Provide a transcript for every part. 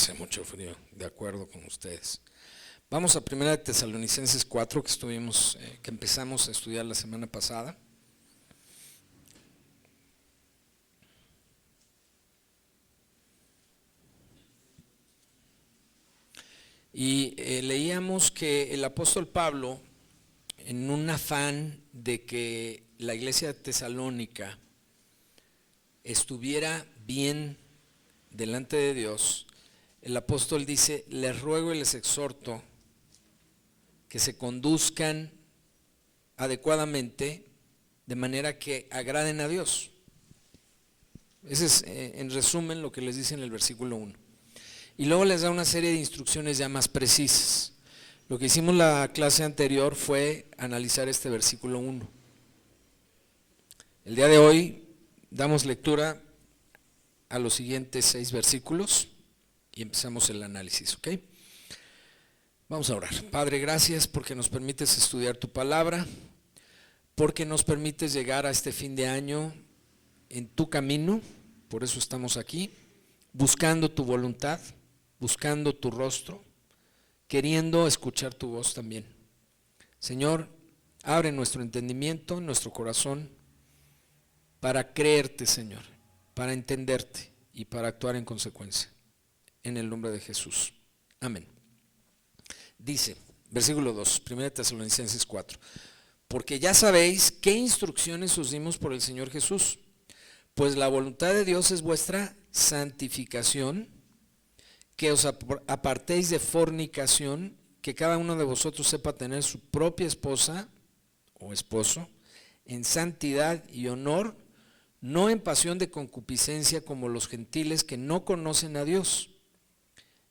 hace mucho frío, de acuerdo con ustedes. Vamos a 1 Tesalonicenses 4, que empezamos a estudiar la semana pasada. Y leíamos que el apóstol Pablo, en un afán de que la iglesia de Tesalónica estuviera bien delante de Dios, el apóstol dice: les ruego y les exhorto que se conduzcan adecuadamente de manera que agraden a Dios. Ese es en resumen lo que les dice en el versículo 1. Y luego les da una serie de instrucciones ya más precisas. Lo que hicimos la clase anterior fue analizar este versículo 1. El día de hoy damos lectura a los siguientes 6 versículos y empezamos el análisis, ¿ok? Vamos a orar. Padre, gracias porque nos permites estudiar tu palabra, porque nos permites llegar a este fin de año en tu camino. Por eso estamos aquí, buscando tu voluntad, buscando tu rostro, queriendo escuchar tu voz también. Señor, abre nuestro entendimiento, nuestro corazón, para creerte, Señor, para entenderte y para actuar en consecuencia. En el nombre de Jesús. Amén. Dice, versículo 2, 1 Tesalonicenses 4. Porque ya sabéis qué instrucciones os dimos por el Señor Jesús, pues la voluntad de Dios es vuestra santificación, que os apartéis de fornicación, que cada uno de vosotros sepa tener su propia esposa o esposo en santidad y honor, no en pasión de concupiscencia como los gentiles que no conocen a Dios.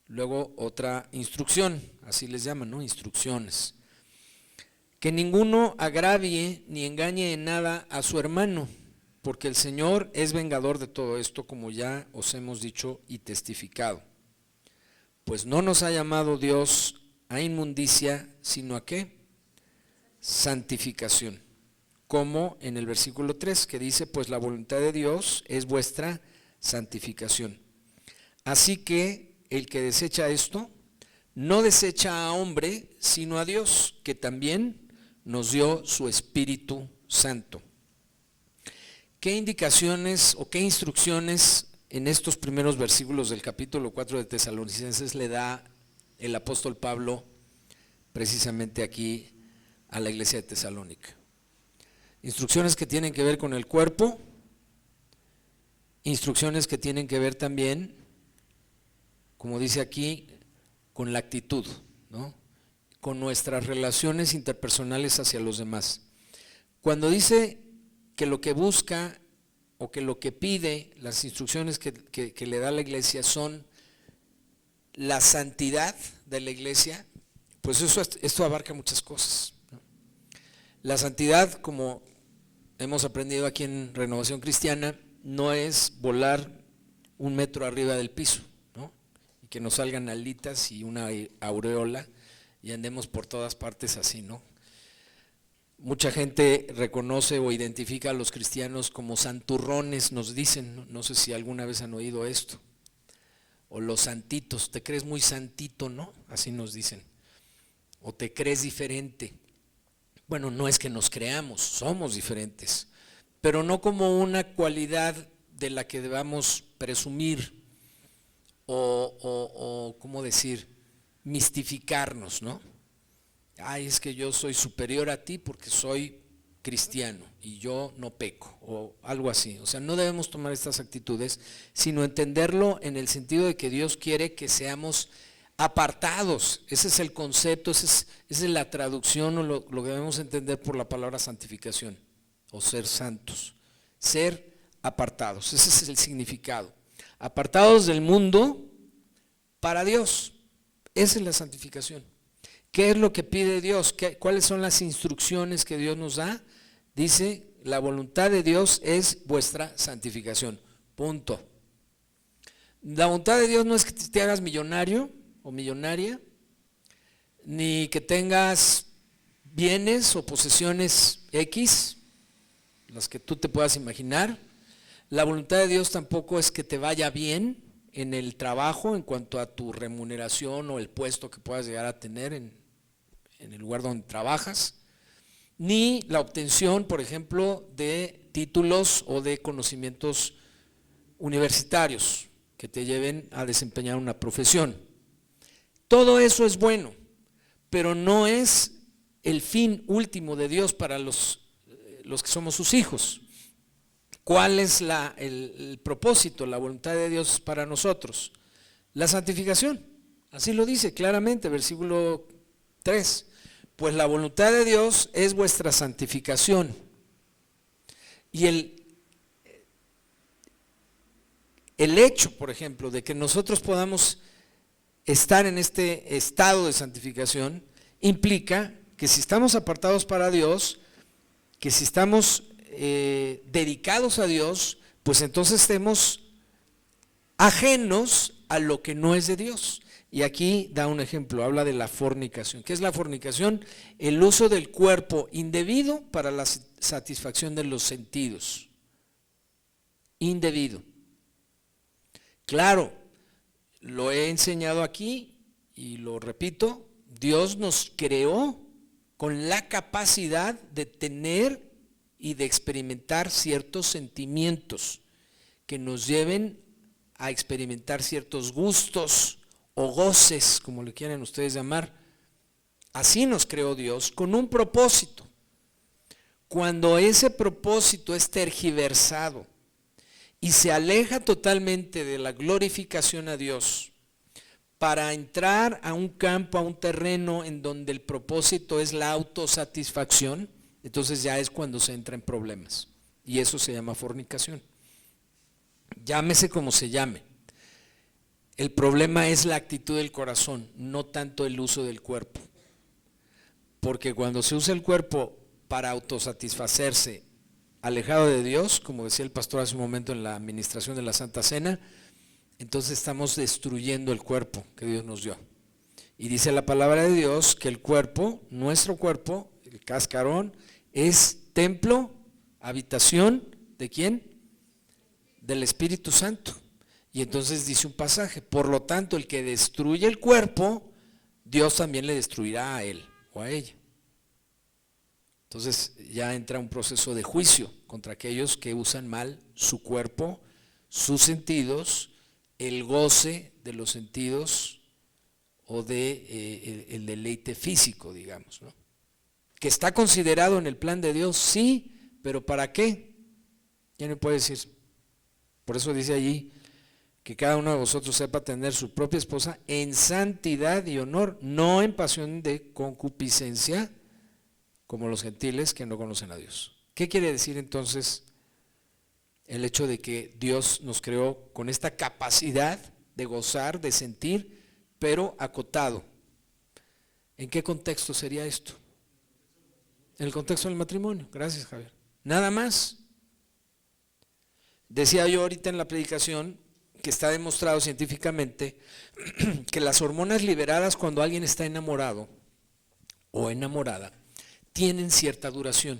Luego otra instrucción, así les llaman, ¿no? Instrucciones. Que ninguno agravie ni engañe en nada a su hermano, porque el Señor es vengador de todo esto, como ya os hemos dicho y testificado. Pues no nos ha llamado Dios a inmundicia, sino a ¿qué? Santificación. Como en el versículo 3, que dice: pues la voluntad de Dios es vuestra santificación. Así que el que desecha esto, no desecha a hombre, sino a Dios, que también nos dio su Espíritu Santo. ¿Qué indicaciones o qué instrucciones en estos primeros versículos del capítulo 4 de Tesalonicenses le da el apóstol Pablo precisamente aquí a la iglesia de Tesalónica? Instrucciones que tienen que ver con el cuerpo, instrucciones que tienen que ver también, como dice aquí, con la actitud, ¿no? Con nuestras relaciones interpersonales hacia los demás. Cuando dice que lo que busca o que lo que pide, las instrucciones que le da la iglesia son la santidad de la iglesia, pues esto abarca muchas cosas, ¿no? La santidad, como hemos aprendido aquí en Renovación Cristiana, no es volar 1 metro arriba del piso, ¿no? Y que nos salgan alitas y una aureola y andemos por todas partes así, ¿no? Mucha gente reconoce o identifica a los cristianos como santurrones, nos dicen, no sé si alguna vez han oído esto, o los santitos, te crees muy santito, ¿no? Así nos dicen, o te crees diferente. Bueno, no es que nos creamos, somos diferentes, pero no como una cualidad de la que debamos presumir o ¿cómo decir?, mistificarnos, ¿no? Ay, es que yo soy superior a ti porque soy cristiano y yo no peco, o algo así. O sea, no debemos tomar estas actitudes, sino entenderlo en el sentido de que Dios quiere que seamos apartados. Ese es el concepto, esa es la traducción o lo que debemos entender por la palabra santificación o ser santos. Ser apartados, ese es el significado. Apartados del mundo para Dios. Esa es la santificación. ¿Qué es lo que pide Dios? ¿Cuáles son las instrucciones que Dios nos da? Dice, la voluntad de Dios es vuestra santificación. Punto. La voluntad de Dios no es que te hagas millonario o millonaria, ni que tengas bienes o posesiones X, las que tú te puedas imaginar. La voluntad de Dios tampoco es que te vaya bien en el trabajo en cuanto a tu remuneración o el puesto que puedas llegar a tener en el lugar donde trabajas, ni la obtención, por ejemplo, de títulos o de conocimientos universitarios que te lleven a desempeñar una profesión. Todo eso es bueno, pero no es el fin último de Dios para los que somos sus hijos. ¿Cuál es el propósito, la voluntad de Dios para nosotros? La santificación, así lo dice claramente, versículo 3. Pues la voluntad de Dios es vuestra santificación. Y el hecho, por ejemplo, de que nosotros podamos estar en este estado de santificación, implica que si estamos apartados para Dios, que si estamos dedicados a Dios, pues entonces estemos ajenos a lo que no es de Dios. Y aquí da un ejemplo, habla de la fornicación. ¿Qué es la fornicación? El uso del cuerpo indebido para la satisfacción de los sentidos. Indebido. Claro, lo he enseñado aquí y lo repito, Dios nos creó con la capacidad de tener y de experimentar ciertos sentimientos que nos lleven a experimentar ciertos gustos o goces, como le quieran ustedes llamar. Así nos creó Dios, con un propósito. Cuando ese propósito es tergiversado y se aleja totalmente de la glorificación a Dios para entrar a un campo, a un terreno en donde el propósito es la autosatisfacción, entonces ya es cuando se entra en problemas. Y eso se llama fornicación. Llámese como se llame. El problema es la actitud del corazón, no tanto el uso del cuerpo. Porque cuando se usa el cuerpo para autosatisfacerse, alejado de Dios, como decía el pastor hace un momento en la administración de la Santa Cena, entonces estamos destruyendo el cuerpo que Dios nos dio. Y dice la palabra de Dios que el cuerpo, nuestro cuerpo, el cascarón, es templo, habitación, ¿de quién? Del Espíritu Santo. Y entonces dice un pasaje, por lo tanto el que destruye el cuerpo, Dios también le destruirá a él o a ella. Entonces ya entra un proceso de juicio contra aquellos que usan mal su cuerpo, sus sentidos, el goce de los sentidos o de el deleite físico, digamos, ¿no? Que está considerado en el plan de Dios, sí, pero ¿para qué? ¿Quién me puede decir? Por eso dice allí que cada uno de vosotros sepa tener su propia esposa en santidad y honor, no en pasión de concupiscencia, como los gentiles que no conocen a Dios. ¿Qué quiere decir entonces el hecho de que Dios nos creó con esta capacidad de gozar, de sentir, pero acotado? ¿En qué contexto sería esto? En el contexto del matrimonio. Gracias, Javier. Nada más. Decía yo ahorita en la predicación que está demostrado científicamente que las hormonas liberadas cuando alguien está enamorado o enamorada tienen cierta duración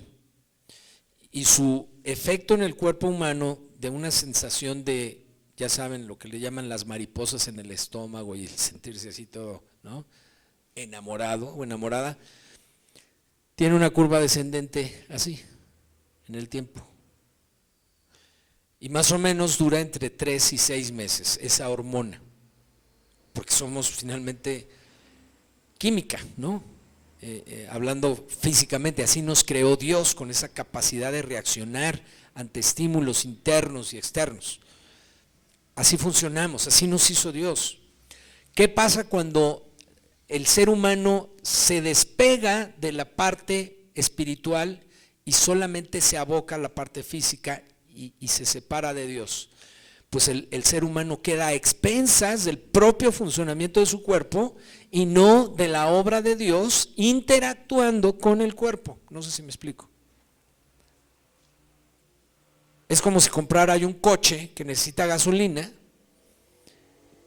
y su efecto en el cuerpo humano de una sensación de, ya saben, lo que le llaman las mariposas en el estómago y el sentirse así todo, ¿no? Enamorado o enamorada, tiene una curva descendente así en el tiempo. Y más o menos dura entre 3 y 6 meses esa hormona, porque somos finalmente química, ¿no? Hablando físicamente, así nos creó Dios con esa capacidad de reaccionar ante estímulos internos y externos. Así funcionamos, así nos hizo Dios. ¿Qué pasa cuando el ser humano se despega de la parte espiritual y solamente se aboca a la parte física y se separa de Dios? Pues el ser humano queda a expensas del propio funcionamiento de su cuerpo y no de la obra de Dios interactuando con el cuerpo. No sé si me explico. Es como si comprara yo un coche que necesita gasolina,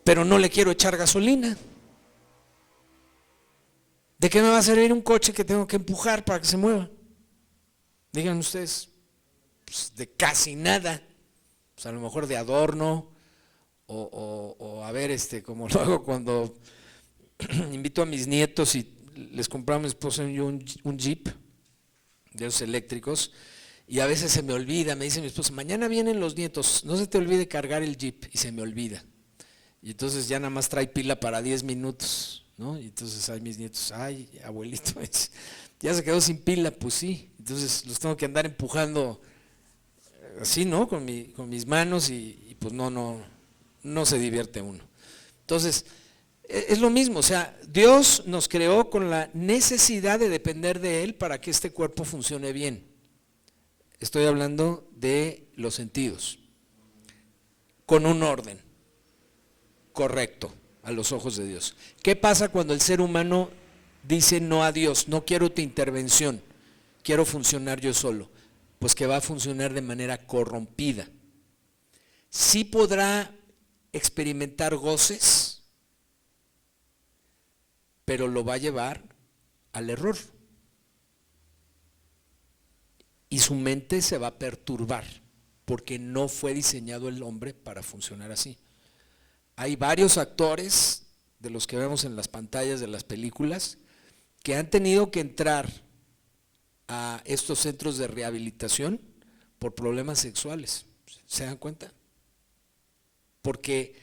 pero no le quiero echar gasolina. ¿De qué me va a servir un coche que tengo que empujar para que se mueva? Digan ustedes, pues de casi nada. Pues a lo mejor de adorno o a ver, como lo hago cuando invito a mis nietos y les compramos a mi esposa y yo un Jeep de esos eléctricos, y a veces se me olvida, me dice mi esposa, mañana vienen los nietos, no se te olvide cargar el Jeep, y se me olvida. Y entonces ya nada más trae pila para 10 minutos, ¿no? Y entonces hay mis nietos, ay, abuelito, ya se quedó sin pila, pues sí. Entonces los tengo que andar empujando así, ¿no? Con mis manos y pues no se divierte uno. Entonces, es lo mismo, o sea, Dios nos creó con la necesidad de depender de Él para que este cuerpo funcione bien. Estoy hablando de los sentidos, con un orden correcto a los ojos de Dios. ¿Qué pasa cuando el ser humano dice no a Dios? No quiero tu intervención, quiero funcionar yo solo. Pues que va a funcionar de manera corrompida. Sí podrá experimentar goces, pero lo va a llevar al error. Y su mente se va a perturbar, porque no fue diseñado el hombre para funcionar así. Hay varios actores, de los que vemos en las pantallas de las películas, que han tenido que entrar a estos centros de rehabilitación por problemas sexuales. ¿Se dan cuenta? Porque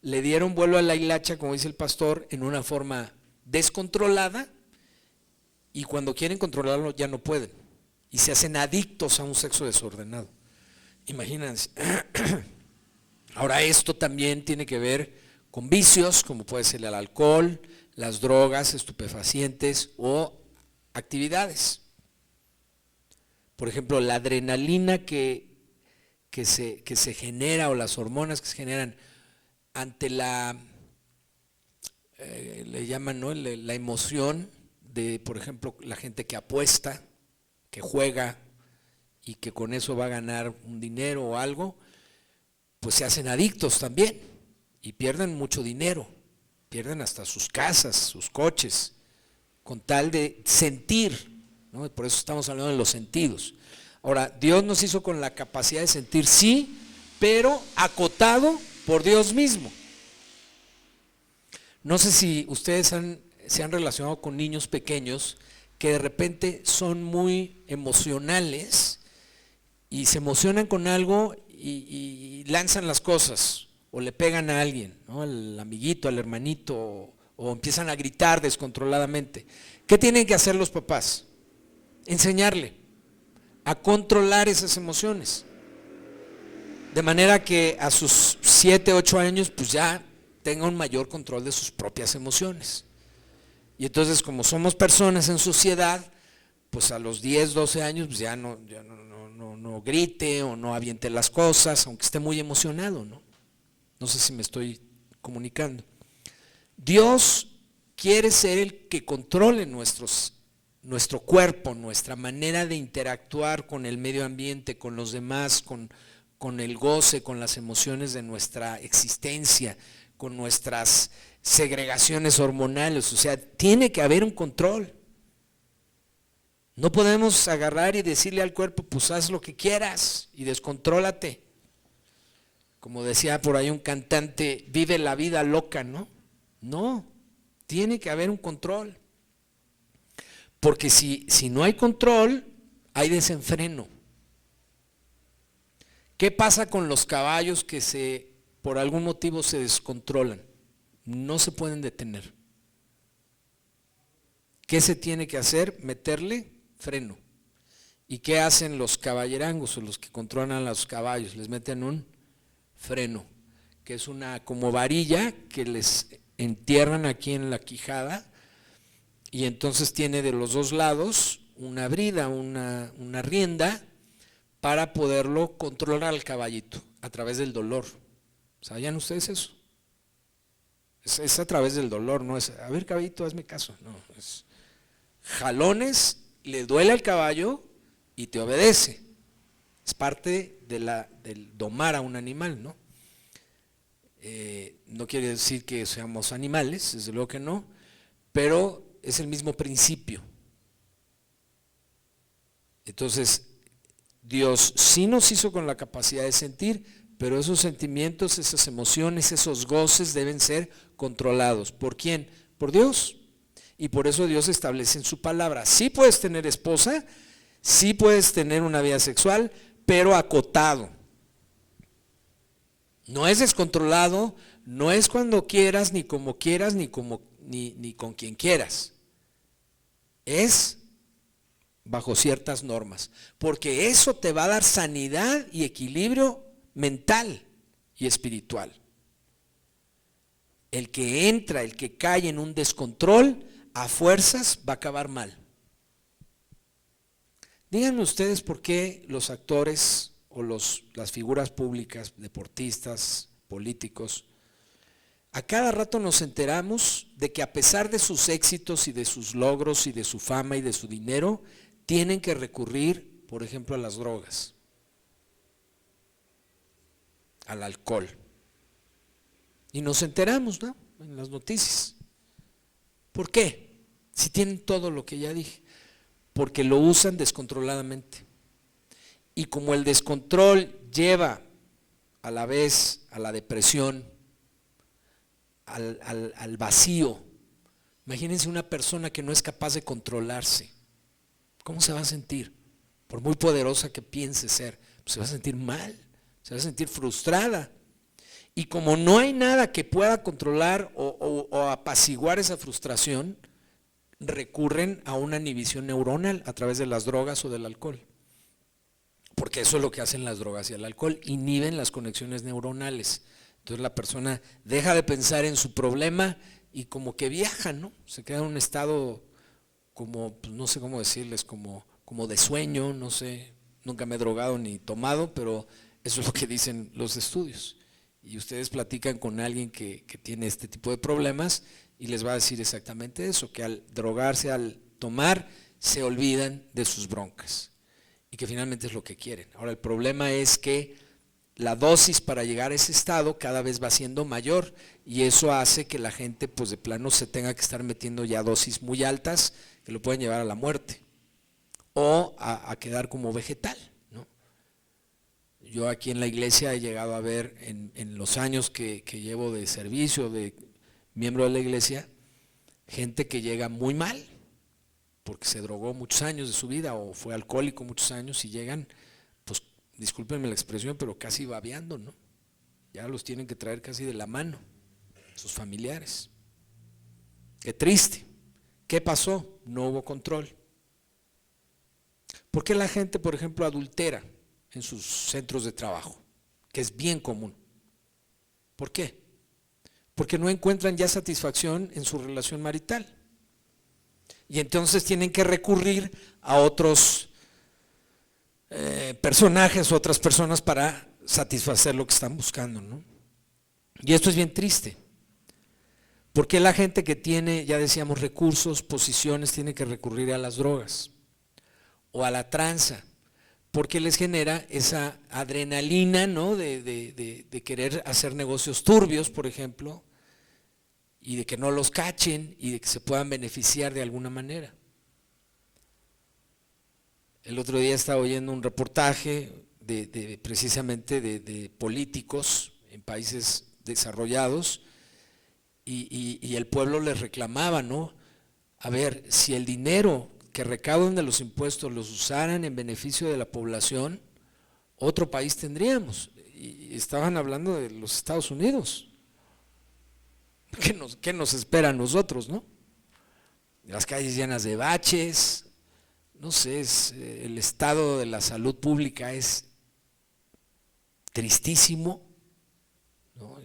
le dieron vuelo a la hilacha, como dice el pastor, en una forma descontrolada, y cuando quieren controlarlo ya no pueden, y se hacen adictos a un sexo desordenado. Imagínense. Ahora, esto también tiene que ver con vicios, como puede ser el alcohol, las drogas, estupefacientes o actividades. Por ejemplo, la adrenalina que se genera, o las hormonas que se generan ante le llaman, ¿no?, la emoción de, por ejemplo, la gente que apuesta, que juega y que con eso va a ganar un dinero o algo, pues se hacen adictos también y pierden mucho dinero, pierden hasta sus casas, sus coches, con tal de sentir, ¿no? Por eso estamos hablando de los sentidos. Ahora, Dios nos hizo con la capacidad de sentir, sí, pero acotado por Dios mismo. No sé si ustedes se han relacionado con niños pequeños que de repente son muy emocionales y se emocionan con algo y lanzan las cosas o le pegan a alguien, ¿no?, al amiguito, al hermanito, o empiezan a gritar descontroladamente. ¿Qué tienen que hacer los papás? Enseñarle a controlar esas emociones, de manera que a sus 7, 8 años pues ya tenga un mayor control de sus propias emociones. Y entonces, como somos personas en sociedad, pues a los 10, 12 años pues ya no grite o no aviente las cosas, aunque esté muy emocionado, ¿no? No sé si me estoy comunicando. Dios quiere ser el que controle nuestro cuerpo, nuestra manera de interactuar con el medio ambiente, con los demás, con el goce, con las emociones de nuestra existencia, con nuestras segregaciones hormonales. O sea, tiene que haber un control. No podemos agarrar y decirle al cuerpo, pues haz lo que quieras y descontrólate. Como decía por ahí un cantante, vive la vida loca, ¿no? No, tiene que haber un control. Porque si no hay control, hay desenfreno. ¿Qué pasa con los caballos que por algún motivo se descontrolan? No se pueden detener. ¿Qué se tiene que hacer? Meterle freno. ¿Y qué hacen los caballerangos o los que controlan a los caballos? Les meten un freno, que es una como varilla que les entierran aquí en la quijada, y entonces tiene de los dos lados una brida, una rienda, para poderlo controlar al caballito a través del dolor. ¿Sabían ustedes eso? Es a través del dolor, no es, a ver caballito, hazme caso, no, es jalones, le duele al caballo y te obedece. Es parte del domar a un animal, ¿no? No quiere decir que seamos animales, desde luego que no, pero es el mismo principio. Entonces, Dios sí nos hizo con la capacidad de sentir, pero esos sentimientos, esas emociones, esos goces deben ser controlados. ¿Por quién? Por Dios. Y por eso Dios establece en su palabra. Sí puedes tener esposa, sí puedes tener una vida sexual, pero acotado. No es descontrolado, no es cuando quieras, ni como quieras, ni con quien quieras. Es bajo ciertas normas, porque eso te va a dar sanidad y equilibrio mental y espiritual. El que entra, el que cae en un descontrol, a fuerzas va a acabar mal. Díganme ustedes por qué los actores o las figuras públicas, deportistas, políticos, a cada rato nos enteramos de que a pesar de sus éxitos y de sus logros y de su fama y de su dinero, tienen que recurrir, por ejemplo, a las drogas, al alcohol. Y nos enteramos, ¿no?, en las noticias. ¿Por qué? Si tienen todo lo que ya dije. Porque lo usan descontroladamente. Y como el descontrol lleva a la vez a la depresión, al vacío. Imagínense una persona que no es capaz de controlarse. ¿Cómo se va a sentir? Por muy poderosa que piense ser, pues se va a sentir mal, se va a sentir frustrada. Y como no hay nada que pueda controlar o apaciguar esa frustración, recurren a una inhibición neuronal a través de las drogas o del alcohol. Porque eso es lo que hacen las drogas y el alcohol, inhiben las conexiones neuronales. Entonces la persona deja de pensar en su problema y como que viaja, ¿no? Se queda en un estado como, pues no sé cómo decirles, como de sueño, no sé, nunca me he drogado ni tomado, pero eso es lo que dicen los estudios. Y ustedes platican con alguien que tiene este tipo de problemas y les va a decir exactamente eso, que al drogarse, al tomar, se olvidan de sus broncas y que finalmente es lo que quieren. Ahora el problema es que la dosis para llegar a ese estado cada vez va siendo mayor y eso hace que la gente pues de plano se tenga que estar metiendo ya dosis muy altas que lo pueden llevar a la muerte o a quedar como vegetal, ¿no? Yo aquí en la iglesia he llegado a ver en los años que llevo de servicio, de miembro de la iglesia, gente que llega muy mal porque se drogó muchos años de su vida o fue alcohólico muchos años y llegan, pues discúlpenme la expresión, pero casi babeando, ¿no? Ya los tienen que traer casi de la mano, sus familiares. Qué triste. ¿Qué pasó? No hubo control. ¿Por qué la gente, por ejemplo, adultera en sus centros de trabajo? Que es bien común. ¿Por qué? Porque no encuentran ya satisfacción en su relación marital. Y entonces tienen que recurrir a otros personajes o otras personas para satisfacer lo que están buscando, ¿no? Y esto es bien triste. Porque la gente que tiene, ya decíamos, recursos, posiciones, tiene que recurrir a las drogas o a la tranza, porque les genera esa adrenalina, ¿no?, de querer hacer negocios turbios, por ejemplo, y de que no los cachen y de que se puedan beneficiar de alguna manera. El otro día estaba oyendo un reportaje precisamente de políticos en países desarrollados y el pueblo les reclamaba, ¿no? A ver, si el dinero que recaudan de los impuestos los usaran en beneficio de la población, otro país tendríamos. Y estaban hablando de los Estados Unidos. ¿Qué nos espera a nosotros, no? Las calles llenas de baches, no sé, el estado de la salud pública es tristísimo, ¿no?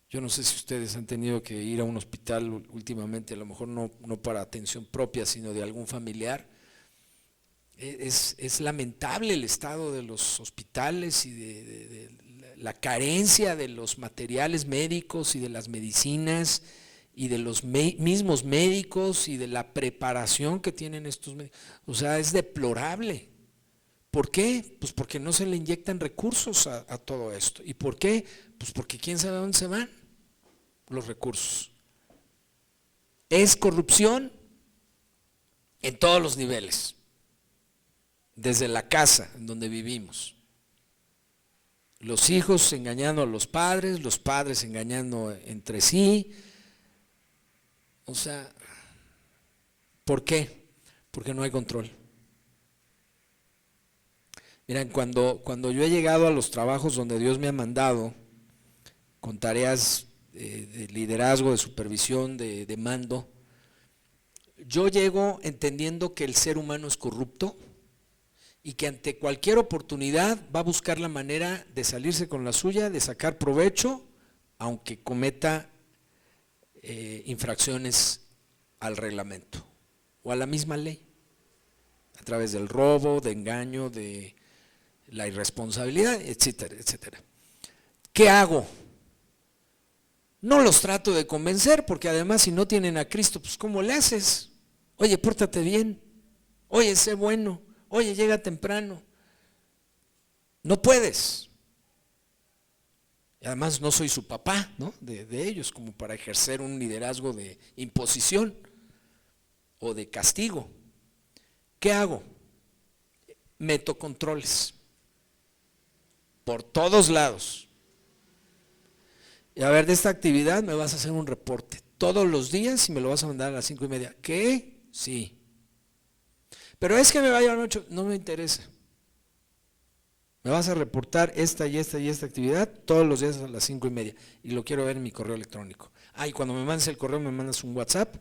Yo no sé si ustedes han tenido que ir a un hospital últimamente, a lo mejor no para atención propia, sino de algún familiar. Es lamentable el estado de los hospitales y de la carencia de los materiales médicos y de las medicinas y de los mismos médicos y de la preparación que tienen estos médicos. O sea, es deplorable. ¿Por qué? Pues porque no se le inyectan recursos a todo esto. ¿Y por qué? Pues porque quién sabe a dónde se van los recursos. Es corrupción en todos los niveles, desde la casa en donde vivimos. los hijos engañando a los padres engañando entre sí. O sea, ¿por qué? Porque no hay control. Miren, cuando yo he llegado a los trabajos donde Dios me ha mandado, con tareas de liderazgo, de supervisión, de mando, yo llego entendiendo que el ser humano es corrupto y que ante cualquier oportunidad va a buscar la manera de salirse con la suya, de sacar provecho, aunque cometa infracciones al reglamento o a la misma ley, a través del robo, de engaño, de la irresponsabilidad, etcétera, etcétera. ¿Qué hago? No los trato de convencer, porque además si no tienen a Cristo, pues ¿cómo le haces? Oye, pórtate bien, oye, sé bueno, oye, llega temprano. No puedes. Y además no soy su papá, ¿no? de ellos, como para ejercer un liderazgo de imposición o de castigo. ¿Qué hago? Meto controles por todos lados. Y a ver, de esta actividad me vas a hacer un reporte todos los días y me lo vas a mandar a las 5:30. ¿Qué? Sí. Pero es que me va a llevar mucho, no me interesa. Me vas a reportar esta y esta y esta actividad todos los días a las 5:30 y lo quiero ver en mi correo electrónico. Y cuando me mandes el correo me mandas un WhatsApp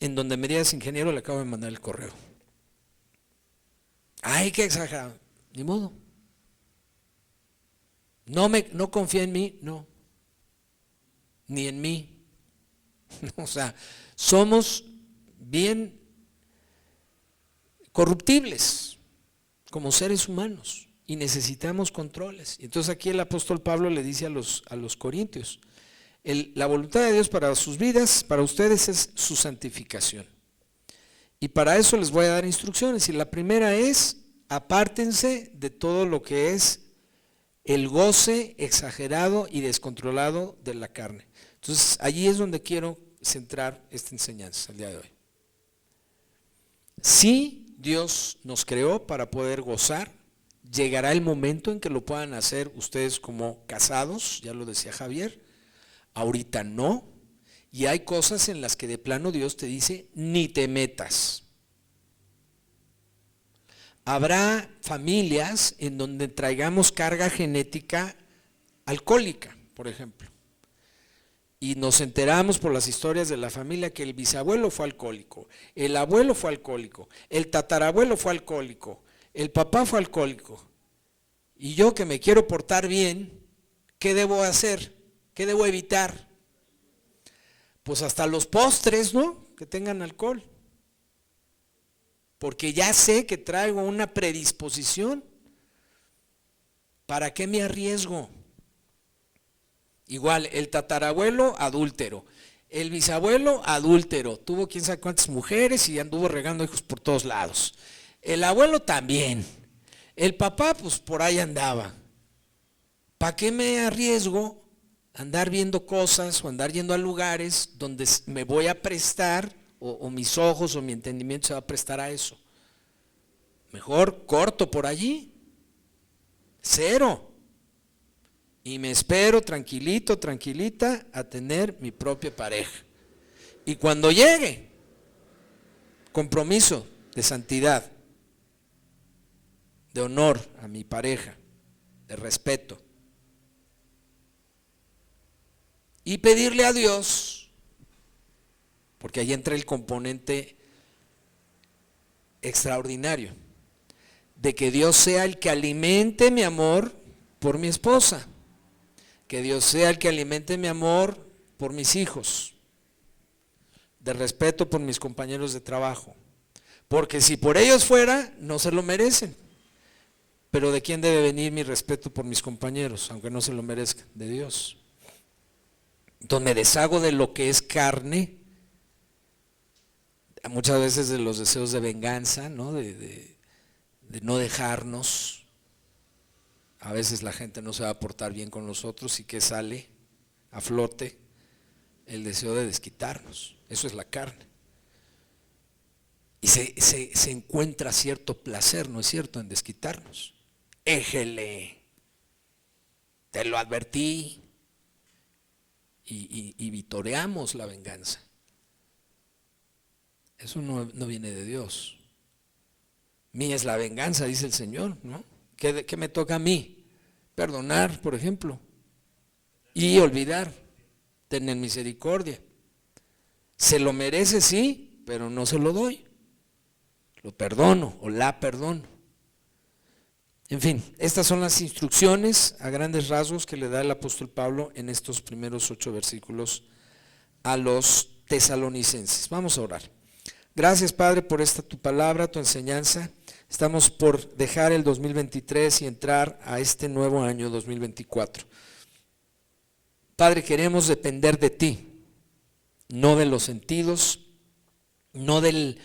en donde me digas: ingeniero, le acabo de mandar el correo. Ay, qué exagerado. Ni modo. No confía en mí, no. Ni en mí. O sea, somos bien corruptibles como seres humanos y necesitamos controles. Y entonces aquí el apóstol Pablo le dice a los corintios: la voluntad de Dios para sus vidas, para ustedes, es su santificación. Y para eso les voy a dar instrucciones. Y la primera es: apártense de todo lo que es el goce exagerado y descontrolado de la carne. Entonces allí es donde quiero centrar esta enseñanza el día de hoy. Sí, Dios nos creó para poder gozar. Llegará el momento en que lo puedan hacer ustedes como casados, ya lo decía Javier. Ahorita no. Y hay cosas en las que de plano Dios te dice: ni te metas. Habrá familias en donde traigamos carga genética alcohólica, por ejemplo, y nos enteramos por las historias de la familia que el bisabuelo fue alcohólico, el abuelo fue alcohólico, el tatarabuelo fue alcohólico, el papá fue alcohólico, y yo, que me quiero portar bien, ¿qué debo hacer? ¿Qué debo evitar? Pues hasta los postres, ¿no?, que tengan alcohol, porque ya sé que traigo una predisposición. ¿Para qué me arriesgo? Igual, el tatarabuelo, adúltero, el bisabuelo, adúltero, tuvo quién sabe cuántas mujeres y anduvo regando hijos por todos lados. El abuelo también. El papá, pues por ahí andaba. ¿Para qué me arriesgo a andar viendo cosas o andar yendo a lugares donde me voy a prestar, o mis ojos o mi entendimiento se va a prestar a eso? Mejor corto por allí. Cero. Y me espero tranquilito, tranquilita, a tener mi propia pareja. Y cuando llegue, compromiso de santidad, de honor a mi pareja, de respeto. Y pedirle a Dios, porque ahí entra el componente extraordinario, de que Dios sea el que alimente mi amor por mi esposa, que Dios sea el que alimente mi amor por mis hijos, de respeto por mis compañeros de trabajo, porque si por ellos fuera, no se lo merecen. Pero ¿de quién debe venir mi respeto por mis compañeros, aunque no se lo merezcan? De Dios. Entonces me deshago de lo que es carne, muchas veces de los deseos de venganza, ¿no? de no dejarnos. A veces la gente no se va a portar bien con nosotros y que sale a flote el deseo de desquitarnos. Eso es la carne. Y se encuentra cierto placer, ¿no es cierto?, en desquitarnos. Éjele. te lo advertí, y vitoreamos la venganza. Eso no viene de Dios. Mía es la venganza, dice el Señor, ¿no? ¿Qué me toca a mí? Perdonar, por ejemplo, y olvidar, tener misericordia. Se lo merece, sí, pero no se lo doy. Lo perdono o la perdono. En fin, estas son las instrucciones a grandes rasgos que le da el apóstol Pablo en estos primeros 8 versículos a los tesalonicenses. Vamos a orar. Gracias, Padre, por esta tu palabra, tu enseñanza. Estamos por dejar el 2023 y entrar a este nuevo año 2024. Padre, queremos depender de ti, no de los sentidos, no del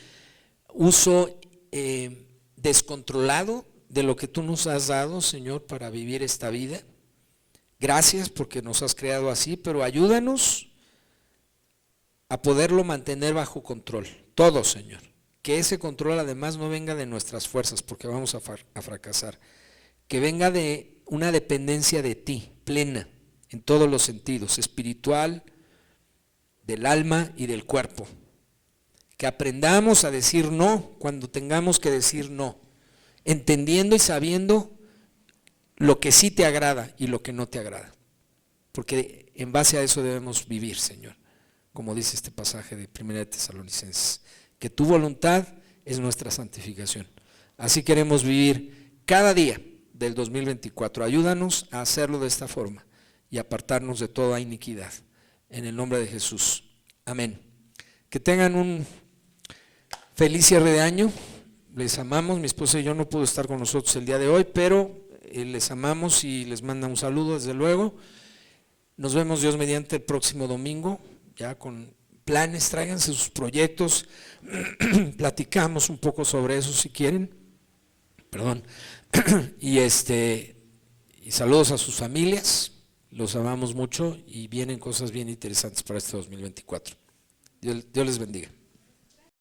uso descontrolado de lo que tú nos has dado, Señor, para vivir esta vida. Gracias porque nos has creado así, pero ayúdanos a poderlo mantener bajo control. Todo, Señor. Que ese control además no venga de nuestras fuerzas, porque vamos a fracasar. Que venga de una dependencia de ti, plena, en todos los sentidos, espiritual, del alma y del cuerpo. Que aprendamos a decir no cuando tengamos que decir no, entendiendo y sabiendo lo que sí te agrada y lo que no te agrada. Porque en base a eso debemos vivir, Señor, como dice este pasaje de 1 de Tesalonicenses, que tu voluntad es nuestra santificación. Así queremos vivir cada día del 2024. Ayúdanos a hacerlo de esta forma y apartarnos de toda iniquidad. En el nombre de Jesús. Amén. Que tengan un feliz cierre de año. Les amamos. Mi esposa y yo no pudo estar con nosotros el día de hoy, pero les amamos y les manda un saludo desde luego. Nos vemos, Dios mediante, el próximo domingo, ya con planes. Tráiganse sus proyectos, platicamos un poco sobre eso si quieren, y saludos a sus familias, los amamos mucho y vienen cosas bien interesantes para este 2024. Dios les bendiga.